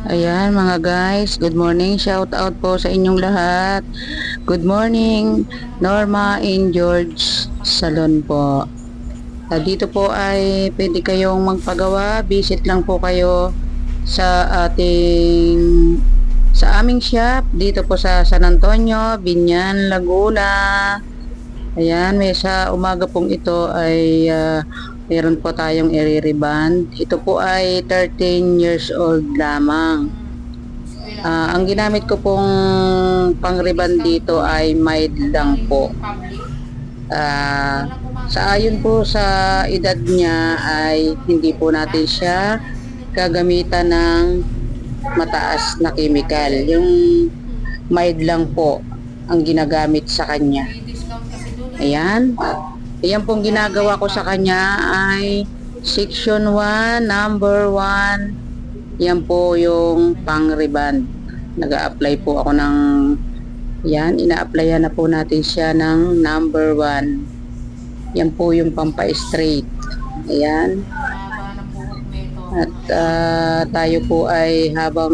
Ayan mga guys, good morning. Shout out po sa inyong lahat. Good morning, Norma in George Salon po. Dito po ay pwede kayong magpagawa. Visit lang po kayo sa aming shop dito po sa San Antonio, Binyan, Laguna. Ayan, may sa umaga pong ito ay meron po tayong i-reband. Ito po ay 13 years old lamang. Ang ginamit ko pong pang-reband dito ay mild lang po. Sa ayon po sa edad niya ay hindi po natin siya gagamitan ng mataas na chemical. Yung mild lang po ang ginagamit sa kanya. Ayan. Ayan pong ginagawa ko sa kanya ay section 1, number 1. Yan po yung pang-reband. Nag-a-apply po ako ng yan, ina-applyan na po natin siya ng number 1. Yan po yung pampa-straight. Ayan. At tayo po ay habang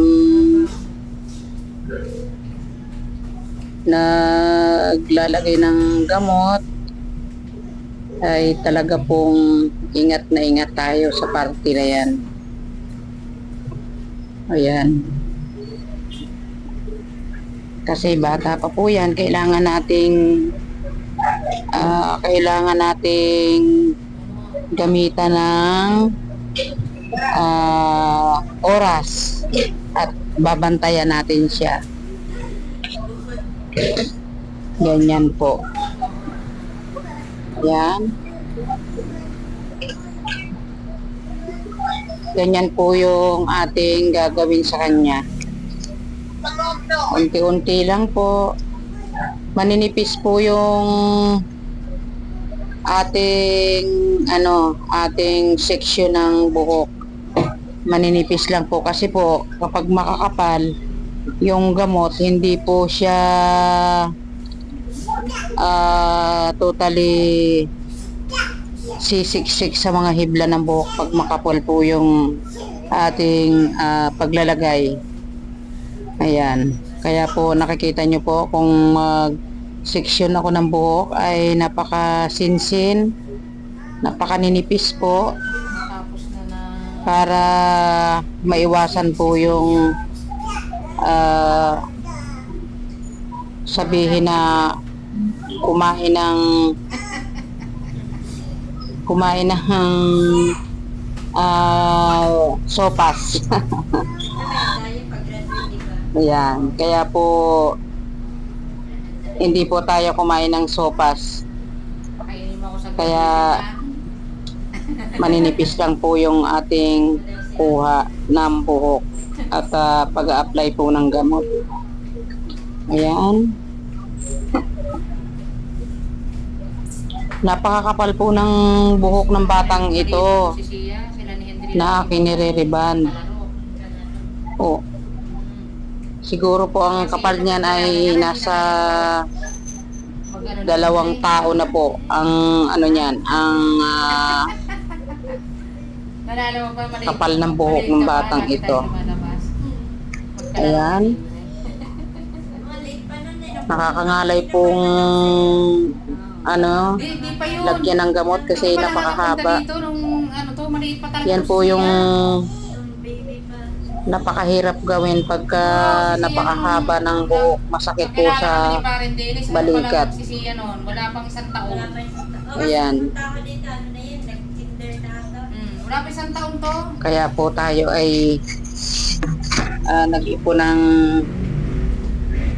naglalagay ng gamot ay talaga pong ingat na ingat tayo sa parte na yan. Ayan. Kasi bata pa po yan, kailangan nating gamitan ng oras at babantayan natin siya. Ganyan po. Ayan. Ganyan po yung ating gagawin sa kanya. Unti-unti lang po. Maninipis po yung ating section ng buhok. Maninipis lang po kasi po kapag makakapal yung gamot, hindi po siya totally sisiksik sa mga hibla ng buhok pag makapal po yung ating paglalagay. Ayan. Kaya po nakikita nyo po kung mag-section ako ng buhok ay napaka-sinsin, napaka-ninipis po para maiwasan po yung sabihin na kumain ng sopas. Ayan, kaya po hindi po tayo kumain ng sopas. Kaya maninipis lang po yung ating kuha ng buhok at pag-a-apply po ng gamot. Ayan. Napakakapal po ng buhok ng batang ito na aking nire-reband. Oh. Siguro po ang kapal niyan ay nasa 2 tao na po ang niyan, ang kapal ng buhok ng batang ito. Ayan. Nakakangalay pong lagyan ng gamot kasi napakahaba. Yan po yung napakahirap gawin pagka napakahaba ng buhok, masakit po sa balikat. Wala pang 1 taon. Ayan. Wala pa 1 taon to. Kaya po tayo ay nag-ipon ng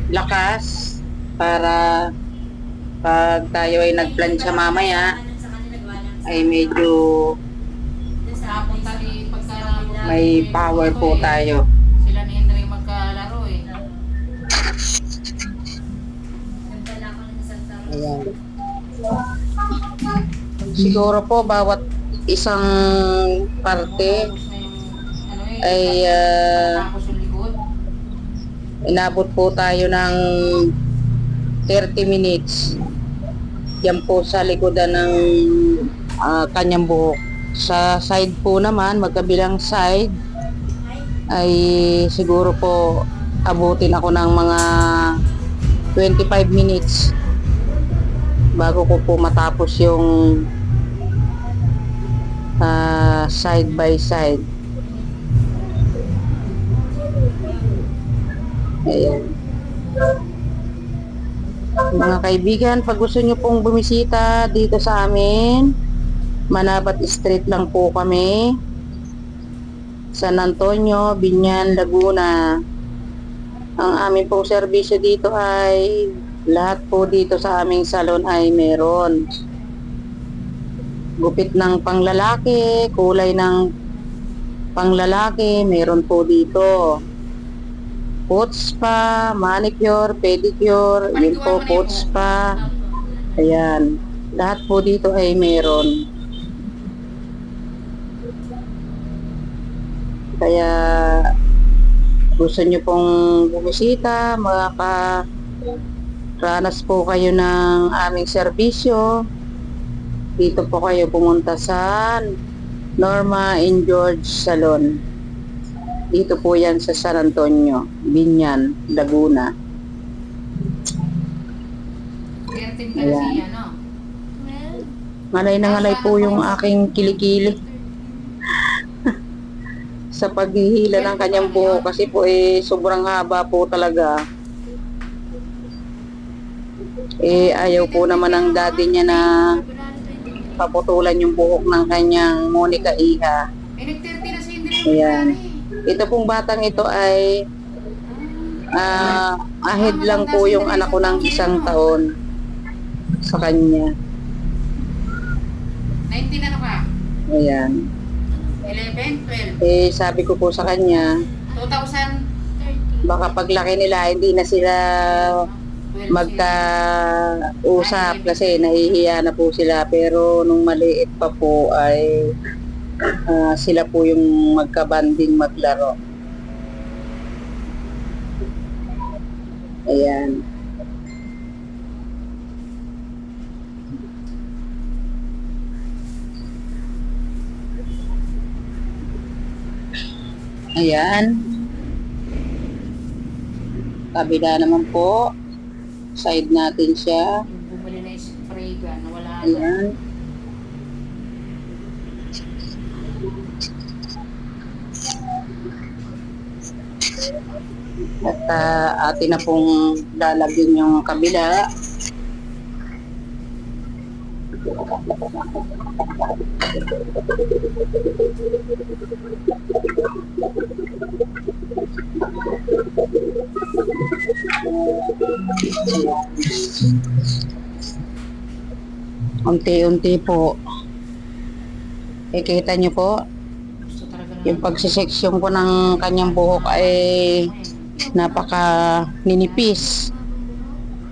lakas para pag tayo ay nagplansya mamaya ay medyo may power po tayo. Sila ni Henry magkalaro eh. Ayan. Siguro po bawat isang parte ay inabot po tayo ng 30 minutes. Yan po sa likodan ng kanyang buhok. Sa side po naman, magkabilang side, ay siguro po abutin ako ng mga 25 minutes bago ko po matapos yung side by side. Ayan. Mga kaibigan, pag gusto nyo pong bumisita dito sa amin, Manabat Street lang po kami, San Antonio, Biñan, Laguna. Ang aming pong serbisyo dito ay lahat po dito sa aming salon ay meron. Gupit ng panglalaki, kulay ng panglalaki, meron po dito. Foot spa, manicure, pedicure, yun po, foot spa. Ayan, lahat po dito ay meron. Kaya gusto nyo pong bumisita, makakaranas po kayo ng aming serbisyo. Dito po kayo pumunta sa Norma and George Salon. Dito po yan sa San Antonio, Biñan, Laguna. 13 kasi yan, no? Ngalay na ngalay po yung aking kilikili. Sa paghihila ng kanyang buhok kasi po sobrang haba po talaga. Ayaw po naman ng daddy niya na paputulan yung buhok ng kanyang Monica Iha. Nag-30 na si Indri. Ayan. Ito pong batang ito ay ahead lang po yung anak ko ng 1 taon sa kanya. 19 ano ka? Ayan. 11, 12. Sabi ko po sa kanya, 2030. baka paglaki nila hindi na sila magkausap kasi nahihiya na po sila, pero nung maliit pa po ay sila po yung magkabanding maglaro. Ayan. Ayan. Kabila naman po. Side natin siya. Bumili na yung spray gun. Wala na. Ayan. At atin na pong lalagyan yung kabila. Unti-unti po. Kita nyo po, Gusto talaga na. yung pagsiseksyon ko ng kanyang buhok ay napaka ninipis.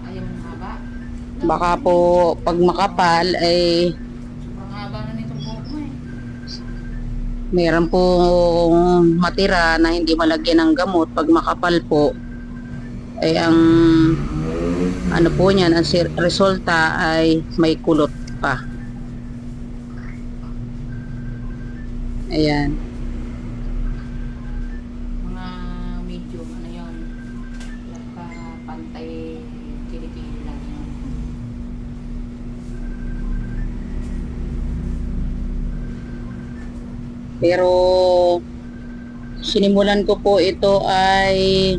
Ayaw mo haba. Baka po pag makapal ay Sobrang haba na nitong buhok mo eh. meron po matira na hindi malagyan ng gamot. Pag makapal po ay ang ano po niyan, ang resulta ay may kulot pa. Ayan. Mga medium, ano yun. Pantay kilikili lang yun. Pero sinimulan ko po ito ay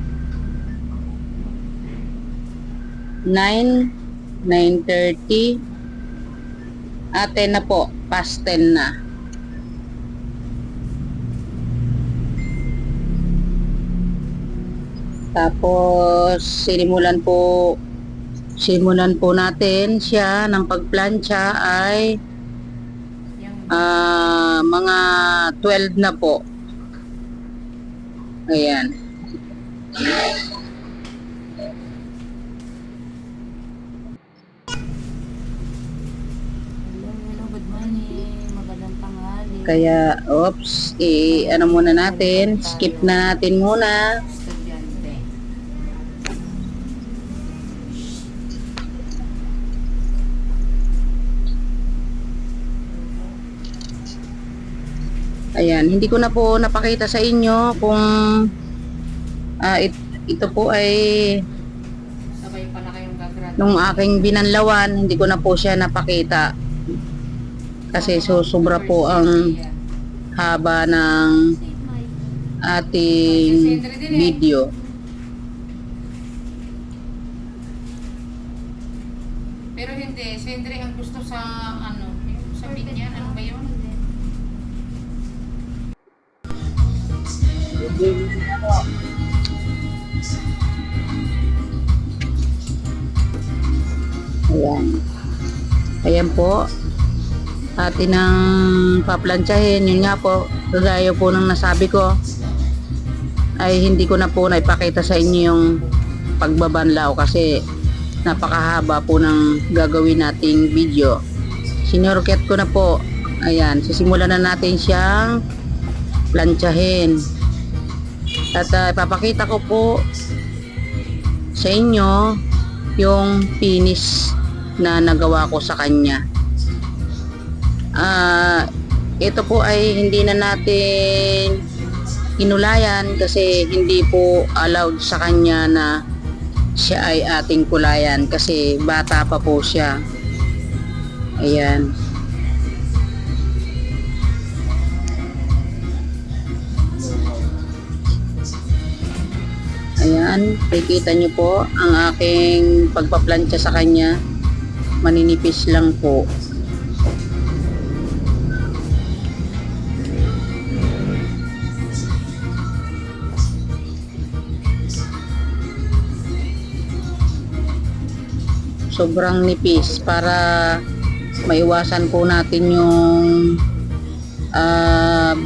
9:30. 10 na po, past 10 na. Tapos simulan po natin siya ng pagplancha ay Yung mga 12 na po. Ayan. hello, good morning. Magandang tanghali. Kaya, ano muna natin, skip na natin muna. Estudyante. Ayan, hindi ko na po napakita sa inyo kung ito po ay Sabay pala kayong gagraduate. nung aking binanlawan, hindi ko na po siya napakita. Kasi sobra po ang haba ng ating video. Pero hindi, Sendre ang gusto sa ano, yung sa binyan, ano ba yun? Ayan. Ayan po. Atin ang paplantsahin. Yun nga po, kagaya po ng nasabi ko, ay hindi ko na po naipakita sa inyo yung pagbabanlaw kasi napakahaba po ng gagawin nating video. Sinorket ko na po. Ayan, sisimulan na natin siyang plantsahin. At ipapakita ko po sa inyo yung finish na nagawa ko sa kanya. Ito po ay hindi na natin kinulayan kasi hindi po allowed sa kanya na siya ay ating kulayan kasi bata pa po siya. Ayan. Ayan, nakikita nyo po ang aking pagpaplantsa sa kanya. Maninipis lang po. Sobrang nipis para maiwasan po natin yung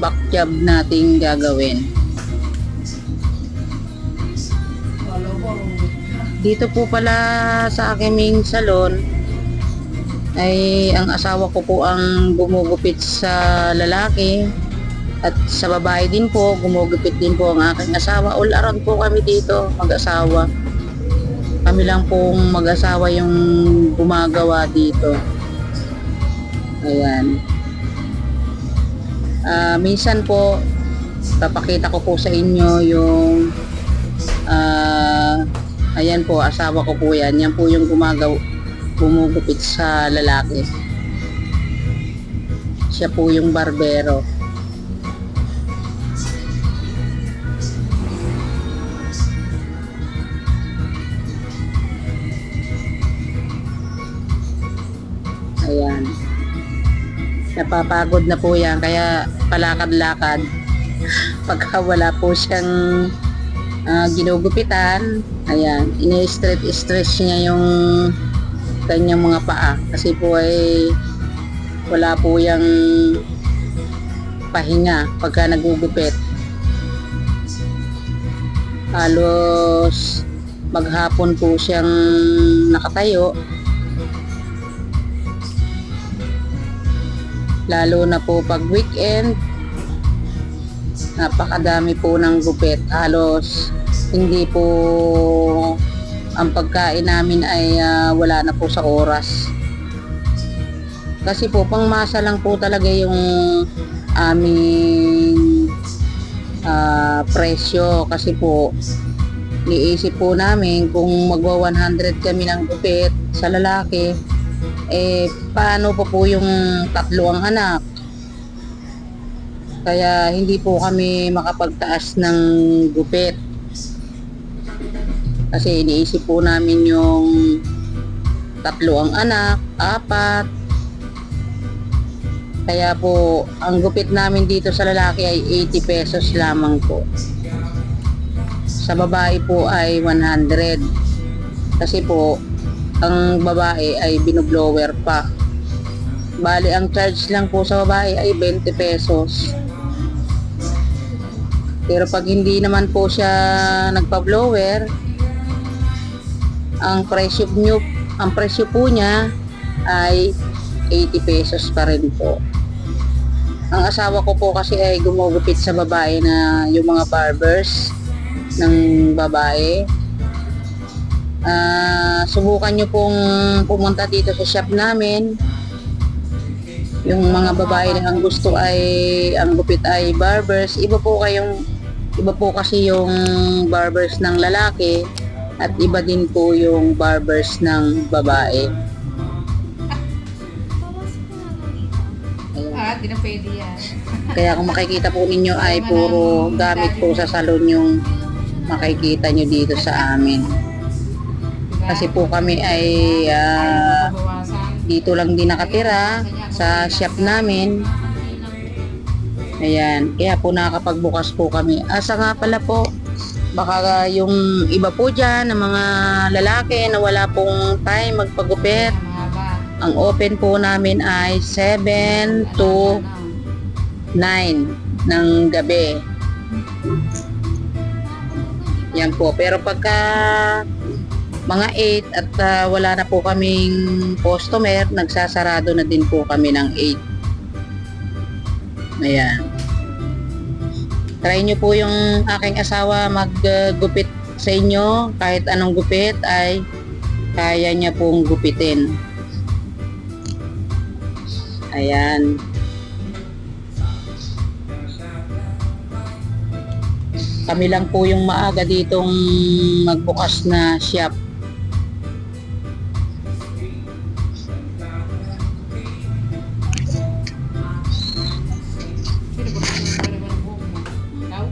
back job nating gagawin. Dito po pala sa aking salon ay ang asawa ko po ang gumugupit sa lalaki at sa babae din po, gumugupit din po ang aking asawa. All around po kami dito, mag-asawa. Kami lang pong mag-asawa yung gumagawa dito. Ayan. Minsan po, papakita ko po sa inyo yung ayan po, asawa ko po yan. Yan po yung gumugupit sa lalaki. Siya po yung barbero. Ayan. Napapagod na po yan, kaya palakad-lakad. Pagka wala po siyang ginugupitan, ayan, ini-stretch niya yung kanyang mga paa. Kasi po ay wala po yung pahinga pagka nagugupit. Halos maghapon po siyang nakatayo. Lalo na po pag weekend, napakadami po ng gupit. Halos hindi po ang pagkain namin ay wala na po sa oras. Kasi po pangmasa lang po talaga yung aming presyo. Kasi po niisip po namin kung magwa 100 kami ng gupit sa lalaki, paano pa po yung 3 ang anak? Kaya hindi po kami makapagtaas ng gupit. Kasi iniisip po namin yung 3 ang anak, 4. Kaya po, ang gupit namin dito sa lalaki ay 80 pesos lamang po. Sa babae po ay 100. Kasi po, ang babae ay binoblower pa. Bali, ang charge lang po sa babae ay 20 pesos. Pero pag hindi naman po siya nagpa-blower, ang presyo po niya ay 80 pesos pa rin po. Ang asawa ko po kasi ay gumugupit sa babae na yung mga barbers ng babae. Subukan nyo pong pumunta dito sa shop namin. Yung mga babae na ang gusto ay, ang gupit ay barbers, iba po kasi yung barbers ng lalaki at iba din po yung barbers ng babae. Ayan. Di na pwede yan. Kaya kung makikita po ninyo ay puro gamit po sa salon yung makikita nyo dito sa amin. Diba? Kasi po kami ay Ayaw mabawasan. dito lang din nakatira sa shop namin. Ayan, kaya po nakakapagbukas po kami. Asa nga pala po, baka yung iba po dyan, ng mga lalaki na wala pong time magpagupit, Mahaba. ang open po namin ay 7 to 9 ng gabi. Yan po. Pero pagka mga 8 at wala na po kaming customer, nagsasarado na din po kami ng 8. Ayan. Try nyo po yung aking asawa maggupit sa inyo. Kahit anong gupit ay kaya niya pong gupitin. Ayan. Kami lang po yung maaga ditong magbukas na shop. Sino ba gusto ng baliwan ng buhok mo? Ikaw?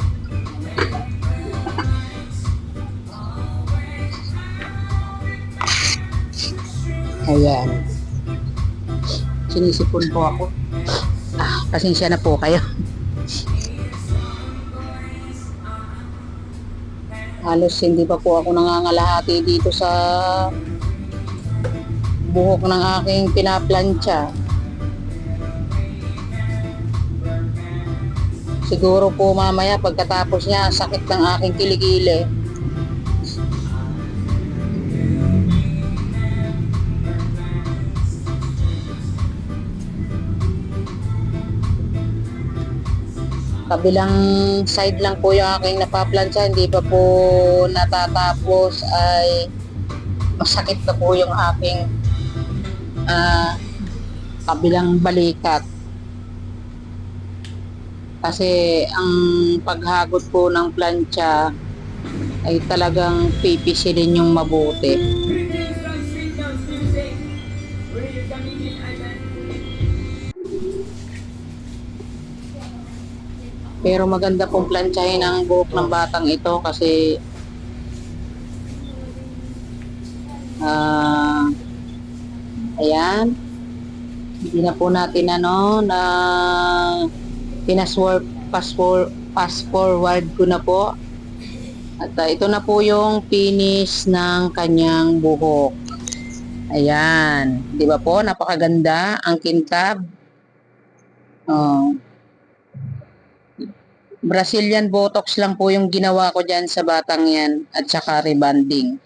Ayan. Sinisipon po ako. Pasensya na po kayo. Halos hindi pa po ako nangangalahati dito sa buhok ng aking pinaplantsa. Siguro po mamaya pagkatapos niya, sakit ng aking kilikili. Kabilang side lang po yung aking napaplantsa, hindi pa po natatapos ay masakit na po yung aking kabilang balikat. Kasi ang paghagod po ng plantsa ay talagang pipisilin yung mabuti. Pero maganda pong plantsahin ang buhok ng batang ito kasi ayan, hindi na po natin na fast forward ko na po. At ito na po yung finish ng kanyang buhok. Ayan, di ba po, napakaganda ang kintab. Oh. Brazilian Botox lang po yung ginawa ko dyan sa batang yan at saka rebonding.